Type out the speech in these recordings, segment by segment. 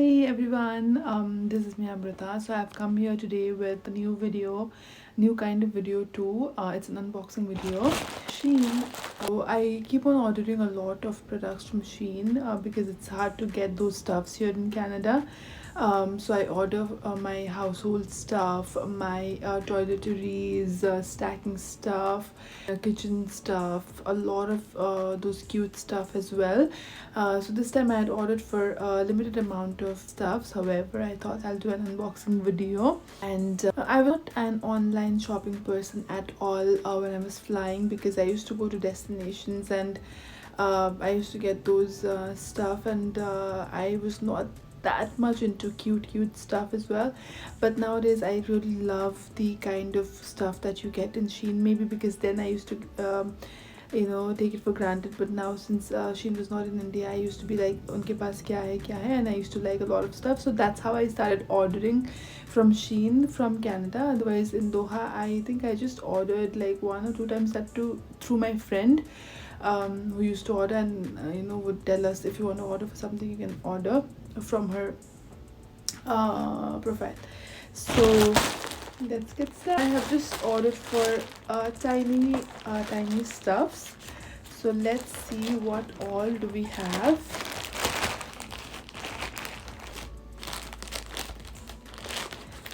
Hey everyone, this is me Amrita. So I've come here today with a new video, new kind of video too. It's an unboxing video. Shein. So I keep on ordering a lot of products from Shein because it's hard to get those stuffs here in Canada. So I order my household stuff, my toiletries, stacking stuff, kitchen stuff, a lot of those cute stuff as well. So this time I had ordered for a limited amount of stuffs. However, I thought I'll do an unboxing video. And I was not an online shopping person at all when I was flying because I used to go to destinations and I used to get those stuff, and I was not that much into cute stuff as well. But nowadays I really love the kind of stuff that you get in Shein, maybe because then I used to take it for granted, but now since Shein was not in India, I used to be like unke paas kya hai, and I used to like a lot of stuff. So that's how I started ordering from Shein from Canada. Otherwise in Doha I think I just ordered like one or two times, that too through my friend who used to order, and would tell us if you want to order for something you can order from her profile. So let's get started. I have just ordered for tiny stuffs. So let's see what all do we have.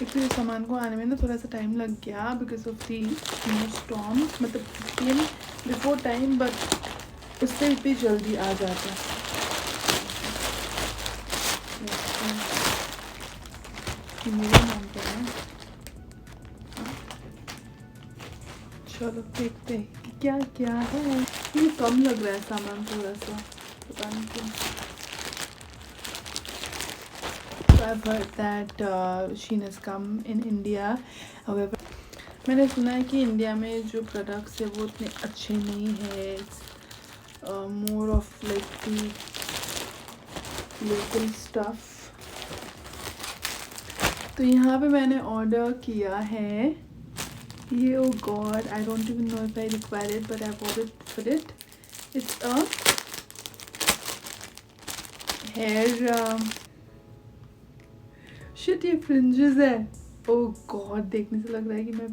Actually सामान को आने में ना थोड़ा सा time लग गया because of the storm, मतलब केम बिफोर टाइम, बट उससे इतनी जल्दी आ जाता है. मेरे नाम पर है. चलो देखते हैं कि क्या क्या है. ये कम लग रहा है सामान थोड़ा सा, पता नहीं क्यों. So I've heard that Shein has come in India. However, मैंने सुना है कि इंडिया में जो प्रोडक्ट्स है वो उतने अच्छे नहीं है. More of like the local stuff. तो यहाँ पे मैंने ऑर्डर किया है ये. Oh God, I don't even know if I require it, but I ordered for it. It's a hair shit. ये फ्रिंजेस है. ओ गॉड, देखने से लग रहा है कि मैं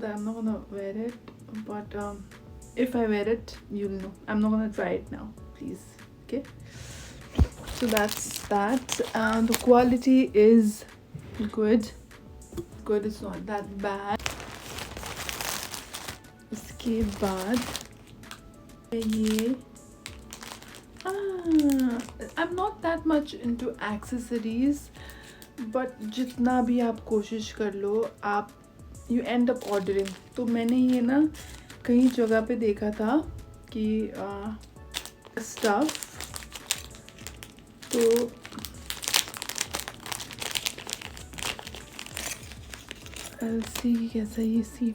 I'm not gonna wear it, but if I wear it you'll know. I'm not gonna try it now, please. Okay, so that's that. The quality is good. It's not that bad. इसके बाद ये I'm not that much into accessories, but जितना भी आप कोशिश कर लो, आप you end up ordering. तो मैंने ये ना कहीं जगह पे देखा था कि stuff, तो I'll see कैसा ये सी.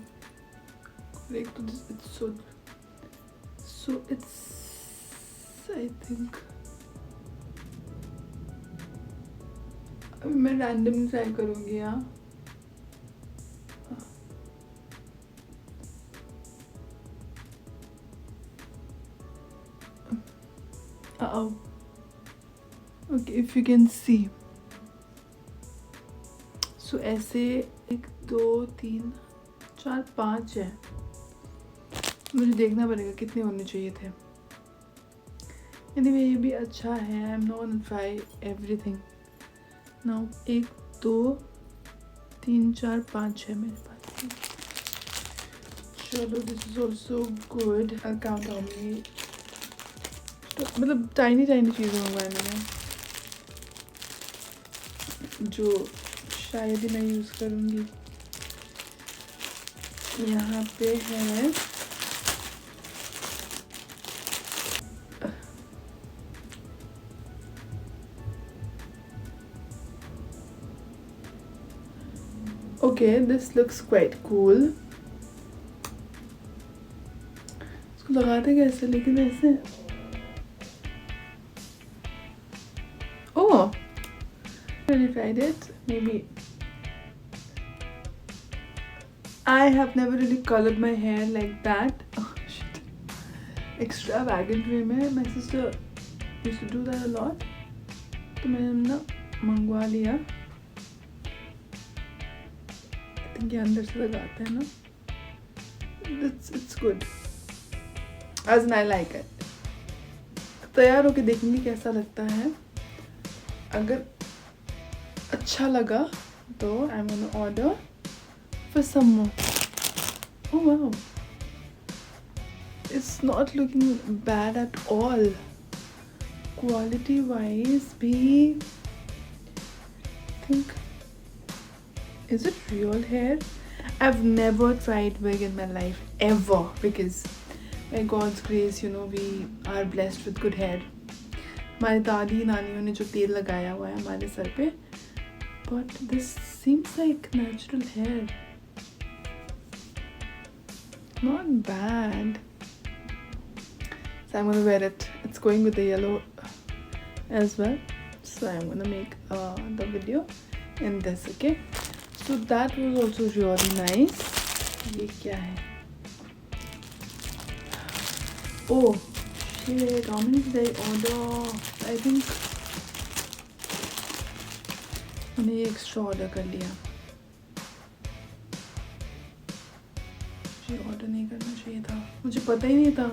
एक तो it's so it's I think मैं रैंडम ट्राई करूँगी यहाँ. Okay, if you can see. So ऐसे 1 2 3 4 5 है. मुझे देखना पड़ेगा कितने होने चाहिए थे. Anyway, ये भी अच्छा है. I'm not gonna try everything now. 1 2 3 4 5 है मेरे पास. चलो, this is also good. I'll count how many. तो मतलब टाइनी चीज़ें मंगवाए मैंने जो शायद ही मैं यूज़ करूँगी. यहाँ पे है okay, this looks quite cool. इसको लगाते कैसे, लेकिन ऐसे. Oh, I really tried it. Maybe I have never really colored my hair like that. Oh shit. Extravagant way में. My sister used to do that a lot. तो मैंने ना मंगवा लिया। आई थिंक ये अंदर से लगाते हैं ना। It's good, as an I like it. तैयार होके देखेंगे कैसा लगता है। अगर अच्छा लगा तो I am gonna order for some more. Oh wow, it's not looking bad at all. Quality wise भी think, is it real hair? I've never tried wig in my life ever, because by God's grace, you know, we are blessed with good hair. हमारी दादी नानियों ने जो तेल लगाया हुआ है हमारे सर पे, but this seems like natural hair. Not bad. So I'm gonna wear it. It's going with the yellow as well. So I'm gonna make the video in this, okay? So that was also really nice. ये क्या है? Oh shit! How many did I order? I think मैंने ये extra order कर लिया. मुझे order नहीं करना चाहिए था. मुझे पता ही नहीं था.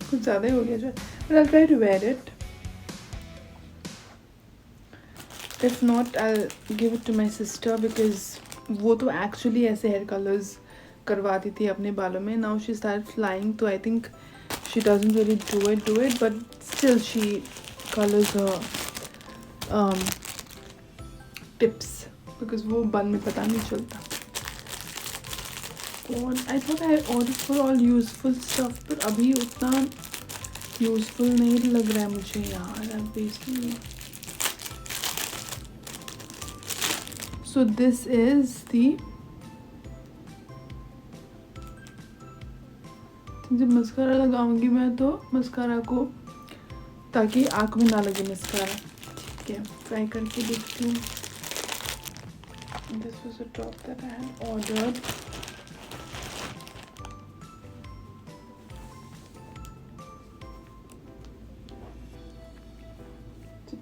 कुछ ज़्यादा ही हो गया जो, but I'll try to wear it. If not, I'll give it to my sister, because वो तो actually ऐसे hair colors करवाती थी अपने बालों में. Now she started flying, तो I think she doesn't really do it, but still she colors her tips, because वो बन में पता नहीं चलता. और I thought I ordered for all useful stuff, पर अभी उतना यूजफुल नहीं लग रहा है मुझे यार. Basically so this is the, जब मस्कारा लगाऊंगी मैं तो मस्कारा को, ताकि आँख में ना लगे मस्कारा. ठीक है, ट्राई करके देखती हूँ. This was a top that I had ordered.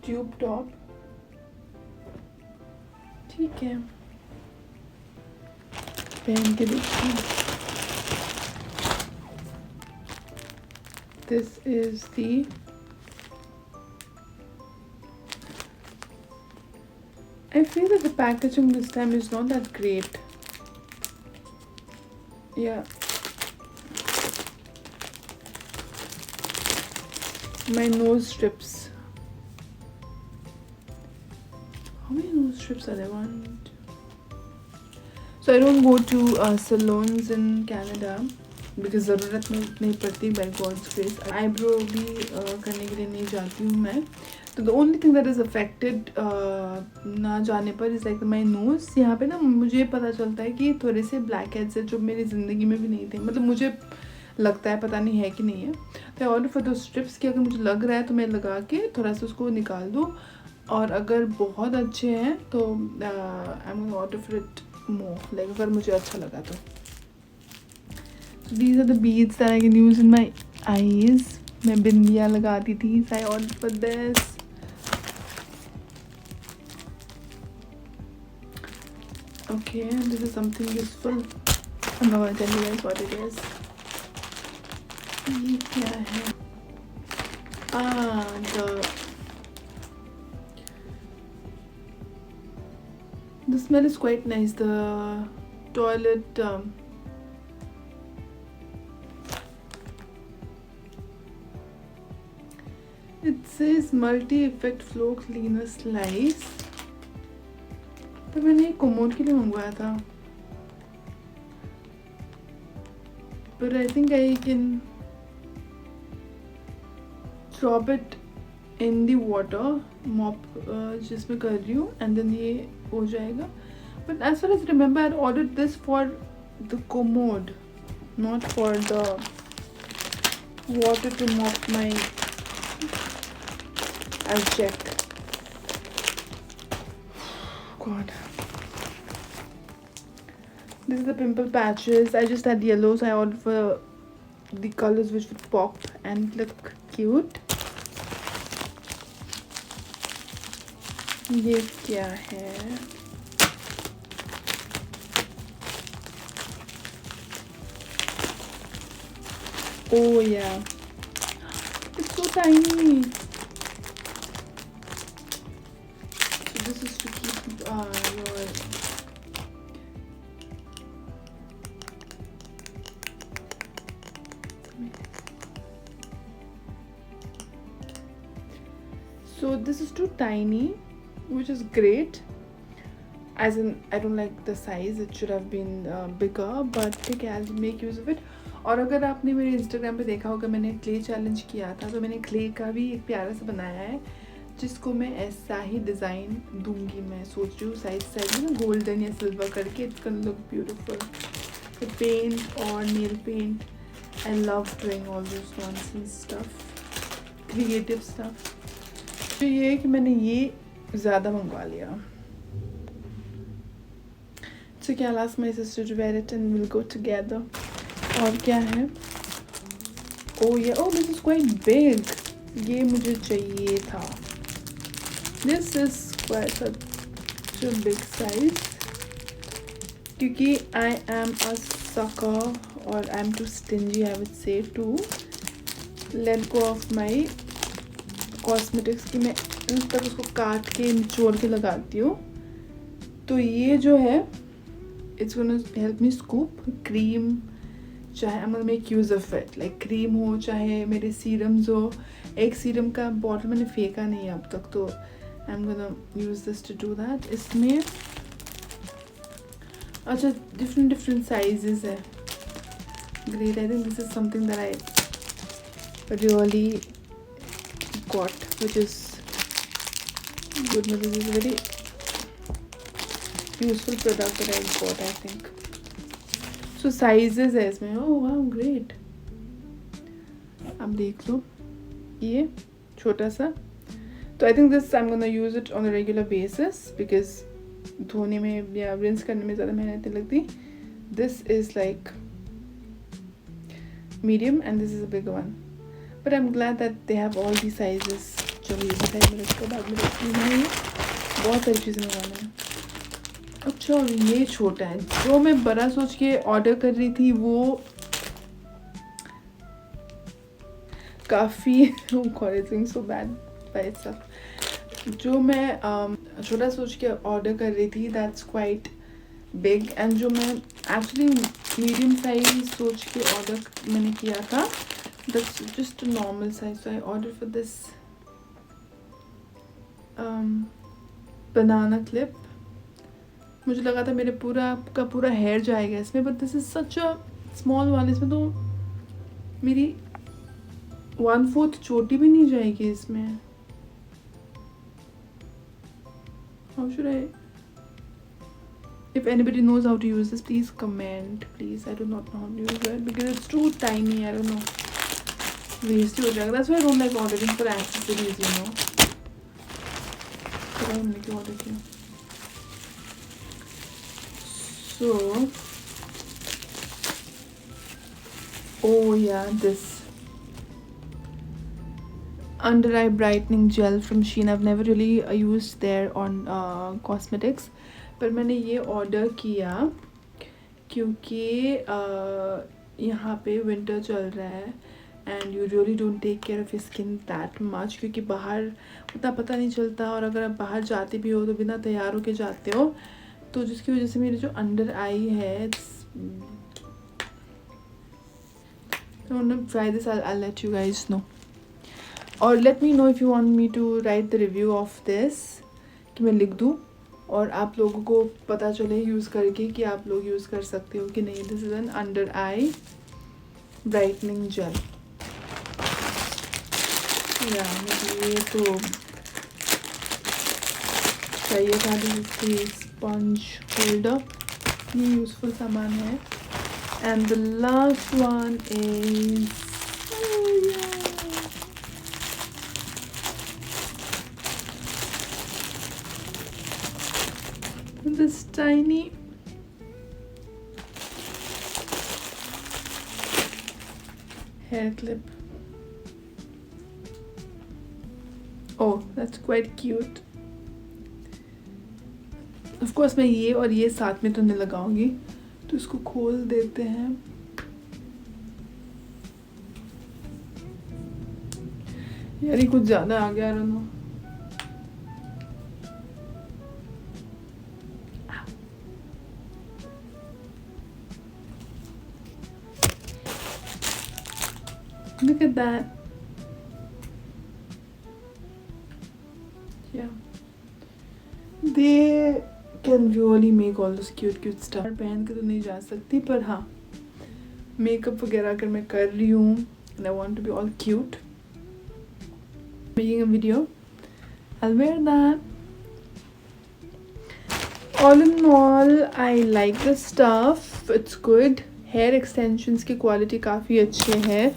Tube top. ठीक है, पहन के देखती हूँ. This is the, I feel that the packaging this time is not that great. Yeah, my nose strips. How many nose strips are there? 1, 2. So I don't go to salons in Canada, because ज़रूरत नहीं पड़ती by God's grace. Eyebrow भी करने के लिए नहीं जाती हूँ मैं. तो the only thing that is affected ना जाने पर is like my nose. यहाँ पे ना मुझे पता चलता है कि थोड़े से black heads है जो मेरी ज़िंदगी में भी नहीं थे. मतलब मुझे लगता है, पता नहीं है कि नहीं है. तो ऑर्डर फॉर दो स्ट्रिप्स कि अगर मुझे लग रहा है तो मैं लगा के थोड़ा सा उसको निकाल दूँ, और अगर बहुत अच्छे हैं तो I am order for it more, like अगर मुझे अच्छा लगा तो. These are the beads that I can use in my eyes. मैं बिंदियाँ लगाती थी. So I order for this. Okay, this is something useful. I am gonna tell you guys what it is. ये क्या है? The smell is quite nice. The toilet it says multi-effect floor cleaner slice. तो मैंने एक commode के लिए मंगवाया था, but I think I can drop it in the water mop जिसमें कर रही हूँ, and then ये हो जाएगा. But as far as I remember, I ordered this for the commode, not for the water to mop my. I'll check. God. This is the pimple patches. I just had yellow, so I ordered for the colors which would pop and look cute. ये क्या है? Oh yeah, it's so tiny. So this is to keep your so this is too tiny, which is great. As in, I don't like the size. It should have been bigger, but ठीक है, I'll make use of it. और अगर आपने मेरे Instagram पे देखा होगा, मैंने क्ले चैलेंज किया था, तो मैंने क्ले का भी एक प्यारा सा बनाया है, जिसको मैं ऐसा ही डिज़ाइन दूंगी. मैं सोच रही हूँ साइड में ना गोल्डन या सिल्वर करके. It's gonna look beautiful. The paint और nail paint, I love doing all this nonsense stuff, creative stuff. तो ये है कि मैंने ये ज़्यादा मंगवा लिया. So yeah, I'll ask my sister to wear it and we'll go together. और क्या है? Oh yeah, oh this is quite big. ये मुझे चाहिए था. This is quite such a big size. क्योंकि I am a sucker or I'm too stingy, I would say, to let go of my cosmetics कि मैं इन तक उसको काट के निचोड़ के लगाती हूँ. तो ये जो है, it's gonna help me scoop cream. चाहे I'm gonna make use of it, like cream हो चाहे मेरे serums हो. एक serum का bottle मैंने फेंका नहीं है अब तक, तो I'm gonna use this to do that. इसमें अच्छा different sizes है. Great, I think this is something that I really got, which is good. This is a very useful product that I got, I think. So sizes है इसमें. Oh wow, great. अब देख लो, ये छोटा सा. तो I think this I'm gonna use it on a regular basis because धोने में या rinse करने में ज़्यादा मेहनत नहीं लगती. This is like medium and this is a bigger one. But I'm glad that they have all these sizes. चलो ये साइड में रखो, बाद में रखती हूँ. बहुत सारी चीज़ें मंगाना है. अच्छा, और ये छोटा है. जो मैं बड़ा सोच के ऑर्डर कर रही थी वो काफ़ी सो बैड बाय इटसेल्फ. जो मैं छोटा सोच के ऑर्डर कर रही थी दैट्स क्वाइट बिग. एंड जो मैं एक्चुअली मीडियम साइज सोच के ऑर्डर मैंने किया था that's just normal size. So I order for this banana clip. मुझे लगा था मेरे पूरा हेयर जाएगा इसमें, but this is such a small one. इसमें तो मेरी 1/4 चोटी भी नहीं जाएगी इसमें. How should I, if anybody knows how to use this, please comment, please. I do not know how to use it because it's too tiny. I don't know, waste हो जाएगा. That's why I don't like ordering for accessories, you know. तो हमने क्यों order किया? So, oh yeah, this under eye brightening gel from Shein. I've never really used there on cosmetics, पर मैंने ये order किया क्योंकि यहाँ पे विंटर चल रहा है and you really don't take care of your skin that much, क्योंकि बाहर उतना पता नहीं चलता. और अगर आप बाहर जाते भी हो तो बिना तैयार होके जाते हो, तो जिसकी वजह से मेरी जो अंडर आई है, try this. I'll let you guys know, or let me know if you want me to write the review of this, कि मैं लिख दूँ और आप लोगों को पता चले यूज़ करके कि आप लोग यूज़ कर सकते हो कि नहीं. This is an under I brightening jail. या मुझे ये तो चाहिए था. दिस स्पंज होल्डर, ये यूज़फुल सामान है. And the last one is this tiny hair clip. Oh, that's quite cute. Of course मैं ये और ये साथ में तो नहीं लगाऊंगी, तो इसको खोल देते हैं. यार ये कुछ ज़्यादा आ गया. I don't know. Look at that. Yeah. They can really make all this cute stuff. पहन के तो नहीं जा सकती, पर हाँ मेकअप वगैरह अगर मैं कर रही हूँ and I want to be all cute, making a video, I'll wear that. All in all, I like the stuff. It's good. Hair extensions की quality काफ़ी अच्छे हैं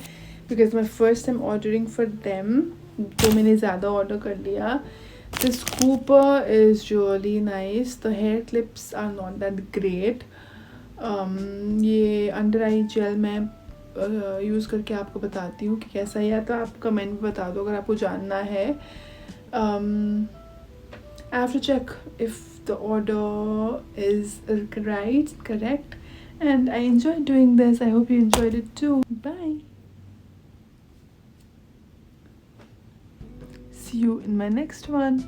because my first time ordering for them, तो मैंने ज़्यादा order कर लिया. The scooper is really nice. The hair clips are not that great. ये अंडर आई जेल मैं यूज़ करके आपको बताती हूँ कि कैसा है, या तो आप कमेंट में बता दो अगर आपको जानना है. I have to check if the order is correct, and I enjoyed doing this. I hope you enjoyed it too. Bye. See you in my next one.